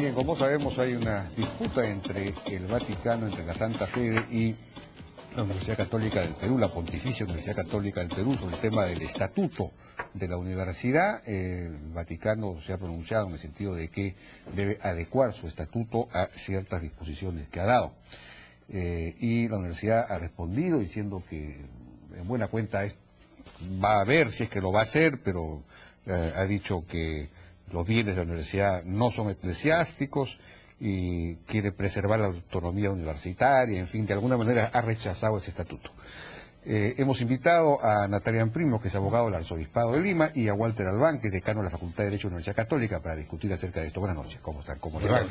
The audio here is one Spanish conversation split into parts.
Bien, como sabemos hay una disputa entre el Vaticano, entre la Santa Sede y la Universidad Católica del Perú, la Pontificia Universidad Católica del Perú, sobre el tema del estatuto de la universidad. El Vaticano se ha pronunciado en el sentido de que debe adecuar su estatuto a ciertas disposiciones que ha dado. Y la universidad ha respondido diciendo que en buena cuenta va a ver si es que lo va a hacer, pero ha dicho que los bienes de la universidad no son eclesiásticos y quiere preservar la autonomía universitaria, en fin, de alguna manera ha rechazado ese estatuto. Hemos invitado a Natalia Primo, que es abogado del Arzobispado de Lima, y a Walter Albán, que es decano de la Facultad de Derecho de la Universidad Católica, para discutir acerca de esto. Buenas noches, ¿cómo están? ¿Cómo les va?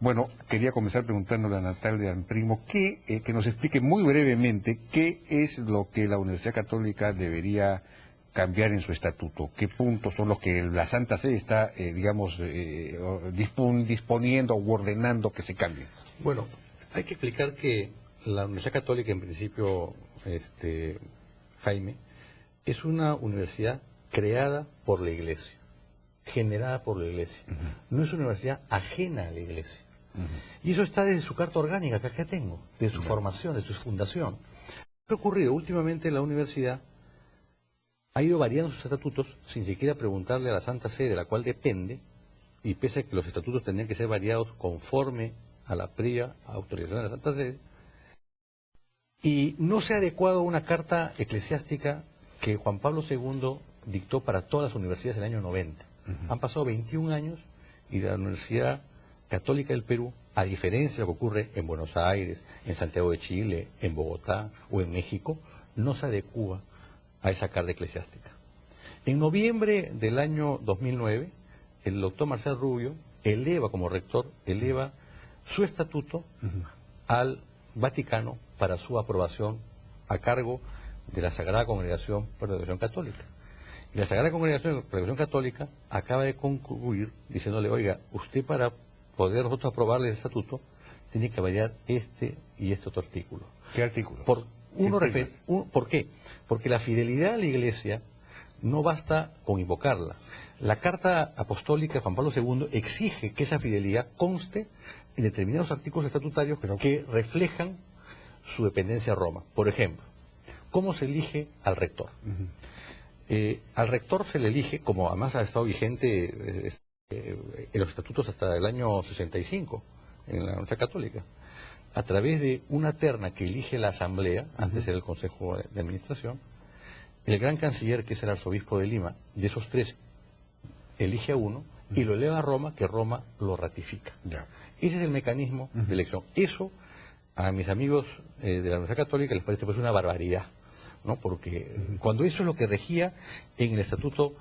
Bueno, quería comenzar preguntándole a Natalia Primo que nos explique muy brevemente qué es lo que la Universidad Católica debería cambiar en su estatuto, qué puntos son los que la Santa Sede está, disponiendo o ordenando que se cambien. Bueno, hay que explicar que la Universidad Católica, en principio, Jaime, es una universidad creada por la Iglesia, generada por la Iglesia. No es una universidad ajena a la Iglesia. Y eso está desde su carta orgánica, que acá tengo, de su formación, de su fundación. ¿Qué ha ocurrido? Últimamente la universidad ha ido variando sus estatutos sin siquiera preguntarle a la Santa Sede, de la cual depende, y pese a que los estatutos tendrían que ser variados conforme a la previa autorización de la Santa Sede, y no se ha adecuado a una carta eclesiástica que Juan Pablo II dictó para todas las universidades en el año 90. Han pasado 21 años y la Universidad Católica del Perú, a diferencia de lo que ocurre en Buenos Aires, en Santiago de Chile, en Bogotá o en México, no se adecúa a esa carta eclesiástica. En noviembre del año 2009, el doctor Marcel Rubio eleva como rector, su estatuto al Vaticano para su aprobación a cargo de la Sagrada Congregación por la Educación Católica. Y la Sagrada Congregación por la Educación Católica acaba de concluir diciéndole, oiga, usted para poder nosotros aprobarle el estatuto tiene que variar este y este otro artículo. ¿Qué artículo? ¿Por qué? Porque la fidelidad a la Iglesia no basta con invocarla. La Carta Apostólica de Juan Pablo II exige que esa fidelidad conste en determinados artículos estatutarios que reflejan su dependencia a Roma. Por ejemplo, ¿cómo se elige al rector? Al rector se le elige, como además ha estado vigente en los estatutos hasta el año 65 en la Universidad Católica, a través de una terna que elige la Asamblea, antes era el Consejo de Administración, el gran canciller, que es el arzobispo de Lima, de esos tres, elige a uno y lo eleva a Roma, que Roma lo ratifica. Ese es el mecanismo de elección. Eso, a mis amigos de la Universidad Católica les parece pues una barbaridad, ¿no? Porque cuando eso es lo que regía en el estatuto,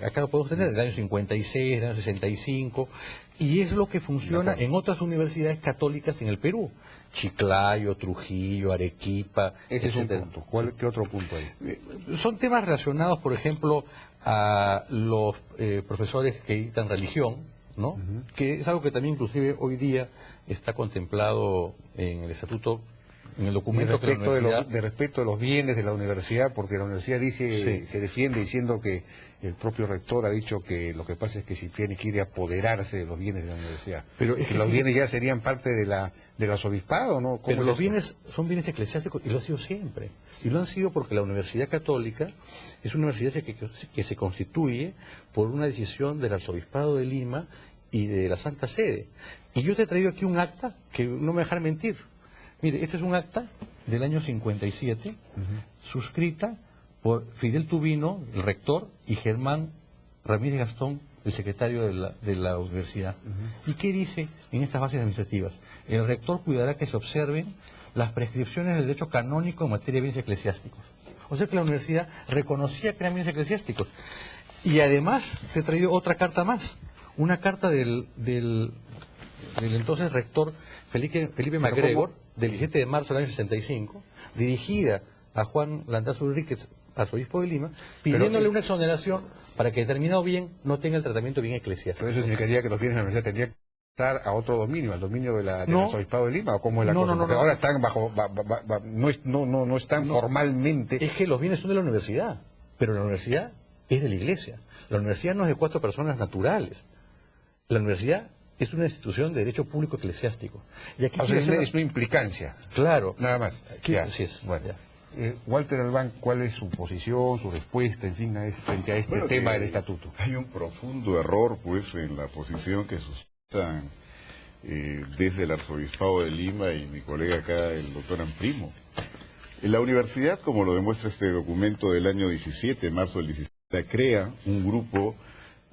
acá lo podemos tener del año 56, del año 65, y es lo que funciona en otras universidades católicas en el Perú. Chiclayo, Trujillo, Arequipa. Ese es un punto. ¿Qué otro punto hay? Son temas relacionados, por ejemplo, a los profesores que dictan religión, ¿no? Que es algo que también inclusive hoy día está contemplado en el estatuto, en el documento que la universidad... De respeto de los bienes de la universidad, porque la universidad dice, se defiende diciendo que el propio rector ha dicho que lo que pasa es que Cipriani quiere apoderarse de los bienes de la universidad. Pero es que los bienes ya serían parte del arzobispado, ¿no? Pero los bienes son bienes eclesiásticos y lo han sido siempre. Y lo han sido porque la Universidad Católica es una universidad que se constituye por una decisión del Arzobispado de Lima y de la Santa Sede. Y yo te he traído aquí un acta que no me dejará mentir. Mire, este es un acta del año 57, suscrita por Fidel Tubino, el rector, y Germán Ramírez Gastón, el secretario de la universidad. ¿Y qué dice en estas bases administrativas? El rector cuidará que se observen las prescripciones del derecho canónico en materia de bienes eclesiásticos. O sea que la universidad reconocía que eran bienes eclesiásticos. Y además, te he traído otra carta más, una carta del entonces rector Felipe MacGregor, del 17 de marzo del año 65, dirigida a Juan Landazzo Enríquez, arzobispo de Lima, pidiéndole una exoneración para que determinado bien no tenga el tratamiento bien eclesiástico. Pero eso significaría que los bienes de la universidad tendrían que estar a otro dominio, al dominio del arzobispado de Lima, ¿o cómo es la cosa? Porque ahora están no están formalmente... Es que los bienes son de la universidad, pero la universidad es de la Iglesia. La universidad no es de 4 personas naturales. La universidad es una institución de derecho público eclesiástico. Y aquí O sea, quiero hacer es una implicancia. Claro. Nada más. Ya. Así es. Bueno. Ya. Walter Albán, ¿cuál es su posición, su respuesta, en fin, frente a este tema del estatuto? Hay un profundo error, pues, en la posición que sustentan desde el Arzobispado de Lima y mi colega acá, el doctor Amprimo. En la universidad, como lo demuestra este documento del año 17, marzo del 17, crea un grupo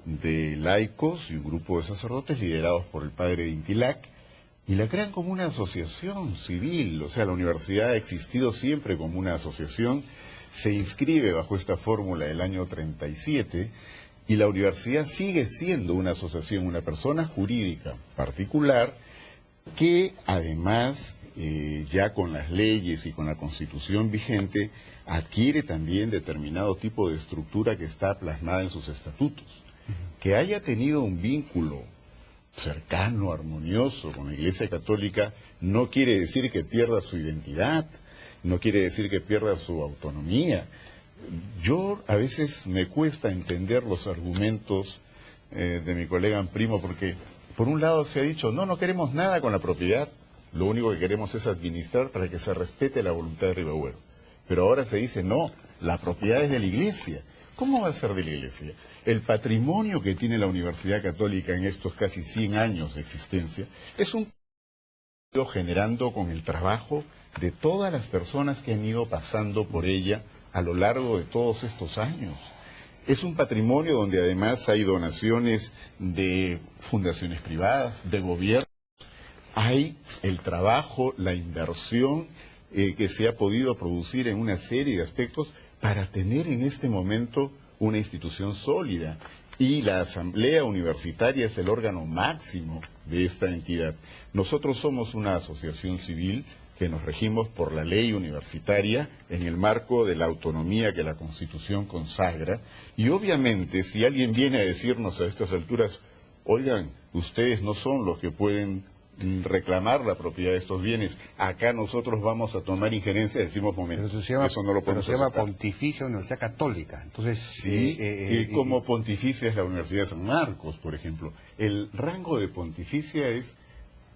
de laicos y un grupo de sacerdotes liderados por el padre Intilac, y la crean como una asociación civil. O sea, la universidad ha existido siempre como una asociación, se inscribe bajo esta fórmula del año 37, y la universidad sigue siendo una asociación, una persona jurídica particular, que además, ya con las leyes y con la Constitución vigente, adquiere también determinado tipo de estructura que está plasmada en sus estatutos. Que haya tenido un vínculo cercano, armonioso con la Iglesia Católica, no quiere decir que pierda su identidad, no quiere decir que pierda su autonomía. Yo a veces me cuesta entender los argumentos de mi colega Primo, porque por un lado se ha dicho, no queremos nada con la propiedad, lo único que queremos es administrar para que se respete la voluntad de Ribagüero. Pero ahora se dice, no, la propiedad es de la Iglesia. ¿Cómo va a ser de la Iglesia? El patrimonio que tiene la Universidad Católica en estos casi 100 años de existencia es un patrimonio generando con el trabajo de todas las personas que han ido pasando por ella a lo largo de todos estos años. Es un patrimonio donde además hay donaciones de fundaciones privadas, de gobierno. Hay el trabajo, la inversión que se ha podido producir en una serie de aspectos para tener en este momento una institución sólida, y la Asamblea Universitaria es el órgano máximo de esta entidad. Nosotros somos una asociación civil que nos regimos por la ley universitaria en el marco de la autonomía que la Constitución consagra, y obviamente si alguien viene a decirnos a estas alturas, oigan, ustedes no son los que pueden reclamar la propiedad de estos bienes, acá nosotros vamos a tomar injerencia, decimos, momento, eso no lo podemos se llama aceptar. Pontificia Universidad Católica. Entonces, sí, y como pontificia es la Universidad de San Marcos, por ejemplo. El rango de pontificia es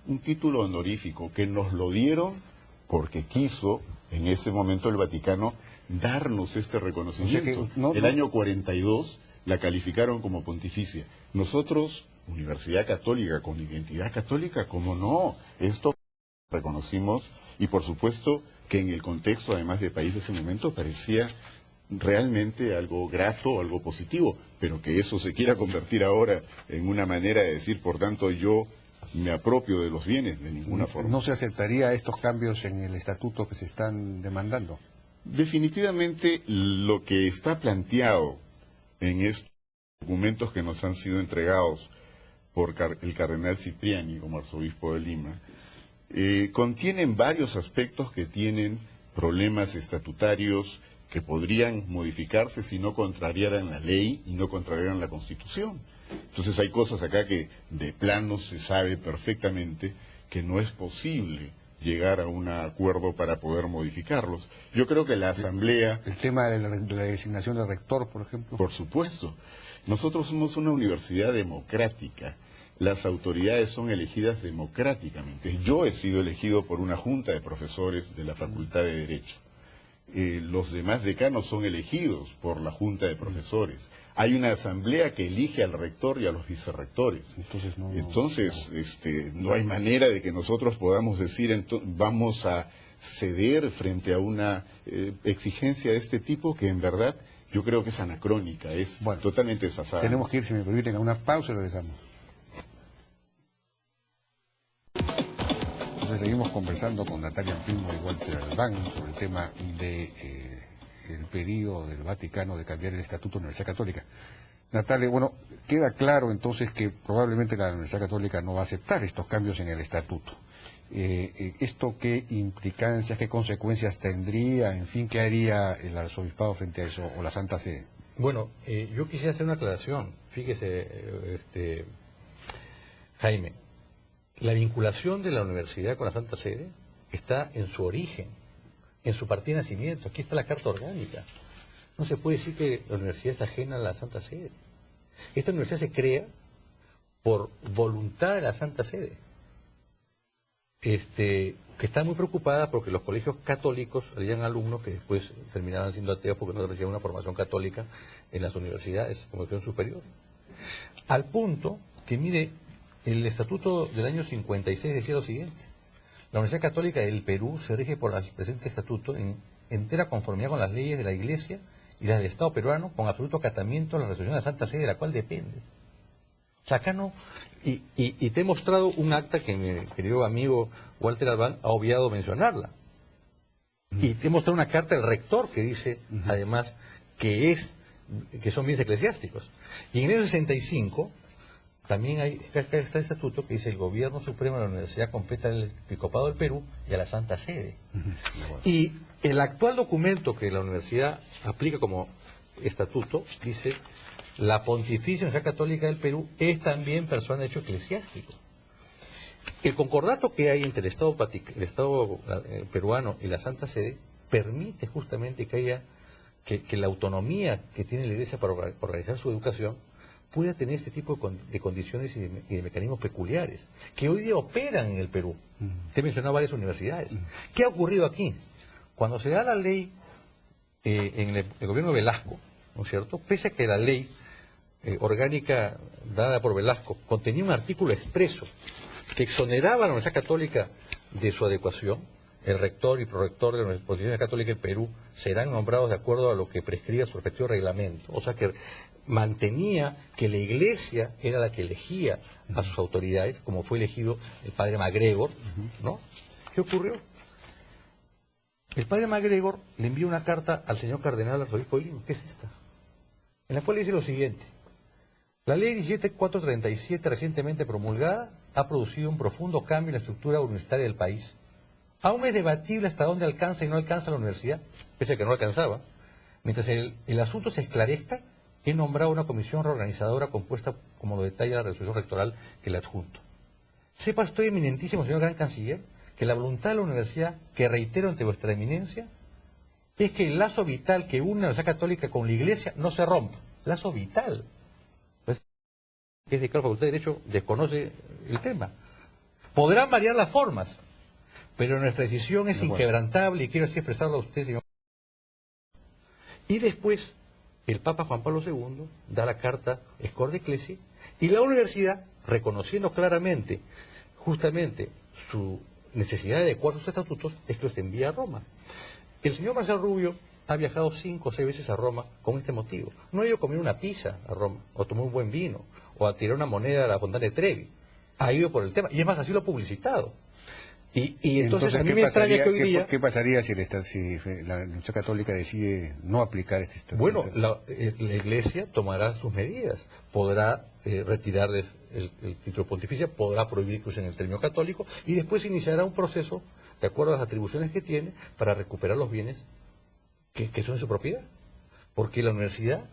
un título honorífico que nos lo dieron porque quiso en ese momento el Vaticano darnos este reconocimiento. O sea que el año 42 la calificaron como pontificia. Nosotros, Universidad Católica con identidad católica, ¿cómo no? Esto reconocimos, y por supuesto que en el contexto además del país de ese momento parecía realmente algo grato, algo positivo, pero que eso se quiera convertir ahora en una manera de decir, por tanto, yo me apropio de los bienes, de ninguna forma. ¿No se aceptaría estos cambios en el estatuto que se están demandando? Definitivamente lo que está planteado en estos documentos que nos han sido entregados por el cardenal Cipriani como arzobispo de Lima, contienen varios aspectos que tienen problemas estatutarios que podrían modificarse si no contrariaran la ley y no contrariaran la Constitución. Entonces hay cosas acá que de plano se sabe perfectamente que no es posible llegar a un acuerdo para poder modificarlos. Yo creo que la Asamblea... El tema de la designación del rector, por ejemplo. Por supuesto. Nosotros somos una universidad democrática. Las autoridades son elegidas democráticamente. Yo he sido elegido por una junta de profesores de la Facultad de Derecho. Los demás decanos son elegidos por la junta de profesores. Hay una asamblea que elige al rector y a los vicerrectores. Entonces, no hay manera de que nosotros podamos decir vamos a ceder frente a una exigencia de este tipo que en verdad yo creo que es anacrónica, es totalmente desfasada. Tenemos que ir, si me permiten, a una pausa y regresamos. Entonces seguimos conversando con Natalia Primo y Walter Albán sobre el tema de el pedido del Vaticano de cambiar el Estatuto de la Universidad Católica. Natalia, bueno, queda claro entonces que probablemente la Universidad Católica no va a aceptar estos cambios en el Estatuto. ¿Esto qué implicancias, qué consecuencias tendría? En fin, ¿qué haría el arzobispado frente a eso o la Santa Sede? Bueno, yo quisiera hacer una aclaración. Fíjese, Jaime, la vinculación de la universidad con la Santa Sede está en su origen, en su partida de nacimiento. Aquí está la Carta Orgánica. No se puede decir que la universidad es ajena a la Santa Sede. Esta universidad se crea por voluntad de la Santa Sede, que está muy preocupada porque los colegios católicos salían alumnos que después terminaban siendo ateos porque no recibían una formación católica en las universidades como educación superior. Al punto que, mire, el estatuto del año 56 decía lo siguiente: la Universidad Católica del Perú se rige por el presente estatuto en entera conformidad con las leyes de la Iglesia y las del Estado peruano, con absoluto acatamiento a la resolución de la Santa Sede de la cual depende. O sea, acá no... Y te he mostrado un acta que mi querido amigo Walter Albán ha obviado mencionarla. Y te he mostrado una carta del rector que dice, además, que son bienes eclesiásticos. Y en el 65 también está el estatuto que dice: el gobierno supremo de la universidad compete al episcopado del Perú y a la Santa Sede. Y el actual documento que la universidad aplica como estatuto dice: la Pontificia Universidad Católica del Perú es también persona de hecho eclesiástico. El concordato que hay entre el Estado peruano y la Santa Sede permite justamente que haya que la autonomía que tiene la Iglesia para organizar su educación pueda tener este tipo de condiciones y de mecanismos peculiares que hoy día operan en el Perú. Te he mencionado varias universidades. ¿Qué ha ocurrido aquí? Cuando se da la ley en el gobierno de Velasco, ¿no es cierto?, pese a que la ley orgánica dada por Velasco contenía un artículo expreso que exoneraba a la Universidad Católica de su adecuación, el rector y prorector de la Universidad Católica del Perú serán nombrados de acuerdo a lo que prescriba su respectivo reglamento. O sea que mantenía que la Iglesia era la que elegía a sus autoridades, como fue elegido el padre MacGregor, ¿no? ¿Qué ocurrió? El padre MacGregor le envió una carta al señor cardenal arzobispo de Lima, ¿qué es esta?, en la cual dice lo siguiente: la ley 17437 recientemente promulgada ha producido un profundo cambio en la estructura universitaria del país. Aún es debatible hasta dónde alcanza y no alcanza la universidad, pese a que no alcanzaba. Mientras el asunto se esclarezca, he nombrado una comisión reorganizadora compuesta, como lo detalla la resolución rectoral que le adjunto. Sepa usted, eminentísimo señor gran canciller, que la voluntad de la universidad, que reitero ante vuestra eminencia, es que el lazo vital que une a la Universidad Católica con la Iglesia no se rompa. Lazo vital. Pues, es de la Facultad de Derecho, desconoce el tema. Podrán variar las formas, pero nuestra decisión es inquebrantable, y quiero así expresarlo a usted, señor. Y después, el Papa Juan Pablo II da la carta Scor Ecclesiae, y la universidad, reconociendo claramente, justamente, su necesidad de adecuar sus estatutos, es que los envía a Roma. El señor Marcial Rubio ha viajado 5 o 6 veces a Roma con este motivo. No ha ido a comer una pizza a Roma, o a tomar un buen vino, o a tirar una moneda a la Fontana de Trevi. Ha ido por el tema, y es más, así lo ha publicitado. Y entonces a mí me extraña que hoy día... ¿Qué pasaría si la Universidad Católica decide no aplicar este estatuto? Bueno, la Iglesia tomará sus medidas. Podrá retirarles el título pontificio, podrá prohibir que usen el término católico, y después iniciará un proceso, de acuerdo a las atribuciones que tiene, para recuperar los bienes que son de su propiedad. Porque la universidad,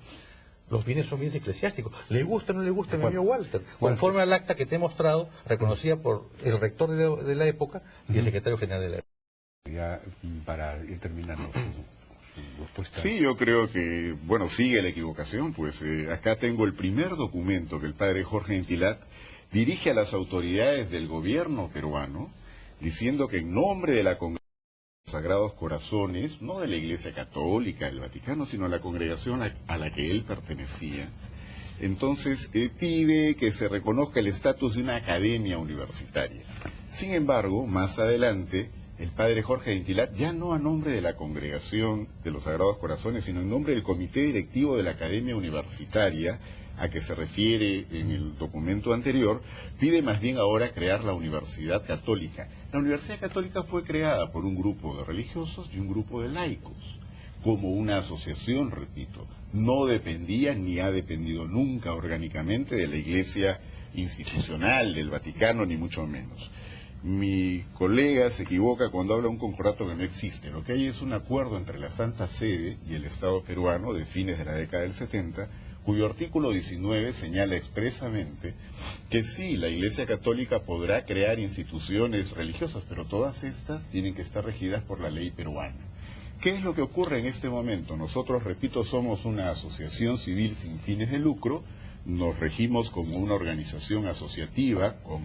los bienes son bienes eclesiásticos. ¿Le gusta o no le gusta, mi amigo Walter? Conforme al acta que te he mostrado, reconocida por el rector de la época y el secretario general de la época. Ya para ir terminando su respuesta. Sí, yo creo que, bueno, sigue la equivocación, pues acá tengo el primer documento que el padre Jorge Gentilat dirige a las autoridades del gobierno peruano, diciendo que en nombre de la Congregación de los Sagrados Corazones, no de la Iglesia Católica del Vaticano, sino la congregación a la que él pertenecía, entonces pide que se reconozca el estatus de una academia universitaria. Sin embargo, más adelante, el padre Jorge Gentilat, ya no a nombre de la Congregación de los Sagrados Corazones, sino en nombre del Comité Directivo de la Academia Universitaria, a que se refiere en el documento anterior, pide más bien ahora crear la Universidad Católica. La Universidad Católica fue creada por un grupo de religiosos y un grupo de laicos, como una asociación, repito. No dependía ni ha dependido nunca orgánicamente de la Iglesia institucional, del Vaticano, ni mucho menos. Mi colega se equivoca cuando habla de un concordato que no existe. Lo que hay es un acuerdo entre la Santa Sede y el Estado peruano de fines de la década del 70, cuyo artículo 19 señala expresamente que sí, la Iglesia Católica podrá crear instituciones religiosas, pero todas estas tienen que estar regidas por la ley peruana. ¿Qué es lo que ocurre en este momento? Nosotros, repito, somos una asociación civil sin fines de lucro, nos regimos como una organización asociativa con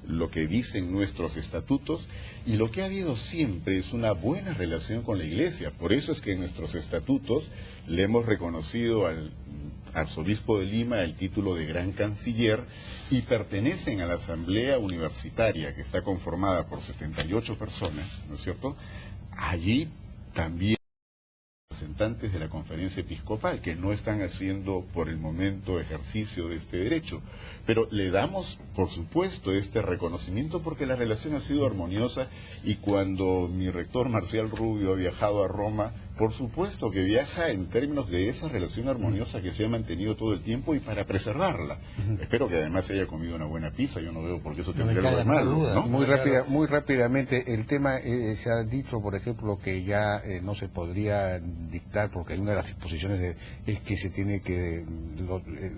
lo que dicen nuestros estatutos, y lo que ha habido siempre es una buena relación con la Iglesia. Por eso es que en nuestros estatutos le hemos reconocido al arzobispo de Lima el título de Gran Canciller, y pertenecen a la Asamblea Universitaria, que está conformada por 78 personas, ¿no es cierto? Allí también representantes de la Conferencia Episcopal, que no están haciendo por el momento ejercicio de este derecho. Pero le damos, por supuesto, este reconocimiento porque la relación ha sido armoniosa, y cuando mi rector Marcial Rubio ha viajado a Roma, por supuesto que viaja en términos de esa relación armoniosa que se ha mantenido todo el tiempo y para preservarla. Espero que además se haya comido una buena pizza, yo no veo por qué eso tendría algo de malo, ¿no? Muy rápidamente, el tema, se ha dicho, por ejemplo, que ya no se podría dictar, porque una de las disposiciones es que se tiene que,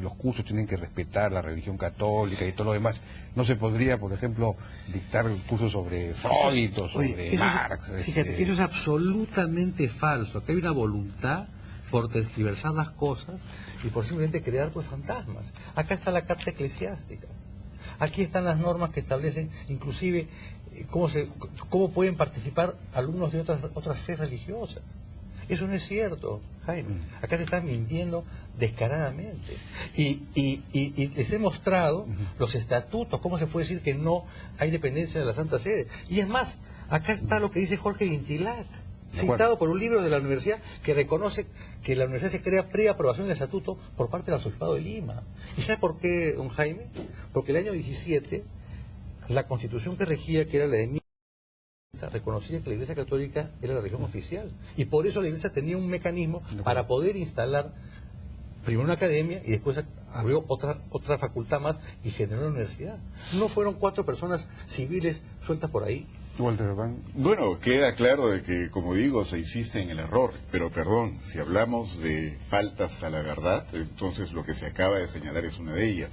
los cursos tienen que respetar la religión católica y todo lo demás. No se podría, por ejemplo, dictar un curso sobre Freud o sobre Marx. Fíjate, eso es absolutamente falso. Acá hay una voluntad por tergiversar las cosas y por simplemente crear pues fantasmas. Acá está la carta eclesiástica. Aquí están las normas que establecen inclusive cómo pueden participar alumnos de otras fe religiosas. Eso no es cierto, Jaime. Acá se está mintiendo descaradamente. Y les he mostrado los estatutos, cómo se puede decir que no hay dependencia de la Santa Sede. Y es más, acá está lo que dice Jorge Guintilac, citado por un libro de la universidad que reconoce que la universidad se crea pre-aprobación del estatuto por parte del Arzobispado de Lima. ¿Y sabe por qué, don Jaime? Porque el año 17, la constitución que regía, que era la de reconocía que la Iglesia Católica era la religión oficial, y por eso la Iglesia tenía un mecanismo para poder instalar primero una academia y después abrió otra facultad más y generó una universidad. No fueron 4 personas civiles sueltas por ahí. Walter Van. Bueno, queda claro de que, como digo, se insiste en el error, pero perdón, si hablamos de faltas a la verdad, entonces lo que se acaba de señalar es una de ellas.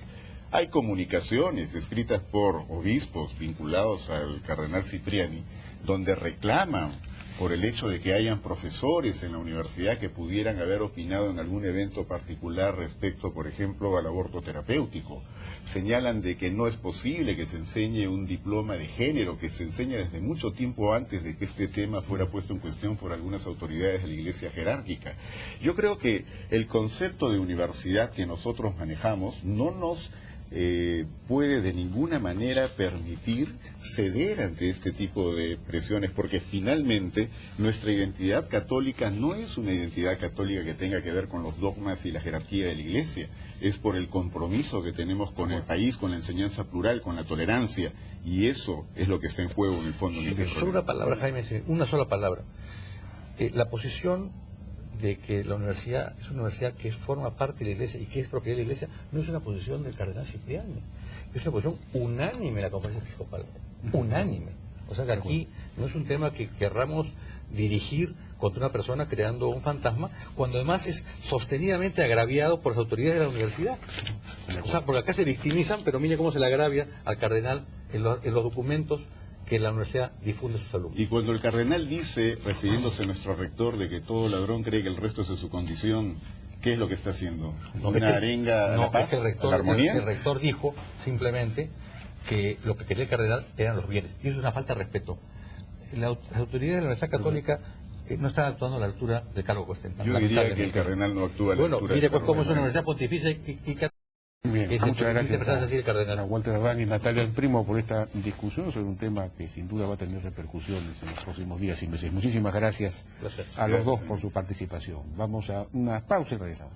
Hay comunicaciones escritas por obispos vinculados al cardenal Cipriani, donde reclaman por el hecho de que hayan profesores en la universidad que pudieran haber opinado en algún evento particular respecto, por ejemplo, al aborto terapéutico. Señalan de que no es posible que se enseñe un diploma de género, que se enseña desde mucho tiempo antes de que este tema fuera puesto en cuestión por algunas autoridades de la Iglesia jerárquica. Yo creo que el concepto de universidad que nosotros manejamos no nos puede de ninguna manera permitir ceder ante este tipo de presiones, porque finalmente nuestra identidad católica no es una identidad católica que tenga que ver con los dogmas y la jerarquía de la Iglesia, es por el compromiso que tenemos con el país, con la enseñanza plural, con la tolerancia, y eso es lo que está en juego en el fondo. Solo una palabra, Jaime, una sola palabra. La posición de que la universidad es una universidad que forma parte de la Iglesia y que es propiedad de la Iglesia, no es una posición del cardenal Cipriani, es una posición unánime de la Conferencia Episcopal, unánime. O sea que aquí no es un tema que querramos dirigir contra una persona creando un fantasma, cuando además es sostenidamente agraviado por las autoridades de la universidad. O sea, porque acá se victimizan, pero mire cómo se le agravia al cardenal en los documentos que la universidad difunde a sus alumnos. Y cuando el cardenal dice, refiriéndose a nuestro rector, de que todo ladrón cree que el resto es de su condición, ¿qué es lo que está haciendo? ¿Una arenga a la paz, a la armonía? El rector dijo simplemente que lo que quería el cardenal eran los bienes, y eso es una falta de respeto. Las autoridades de la Universidad Católica no están actuando a la altura del cargo que ostentan. Yo diría que el cardenal no actúa a la altura. Bueno, mire pues cómo es una universidad pontificia y bien, muchas gracias a Walter Van y Natalia Primo por esta discusión sobre un tema que sin duda va a tener repercusiones en los próximos días y meses. Muchísimas gracias a los dos por su participación. Vamos a una pausa y regresamos.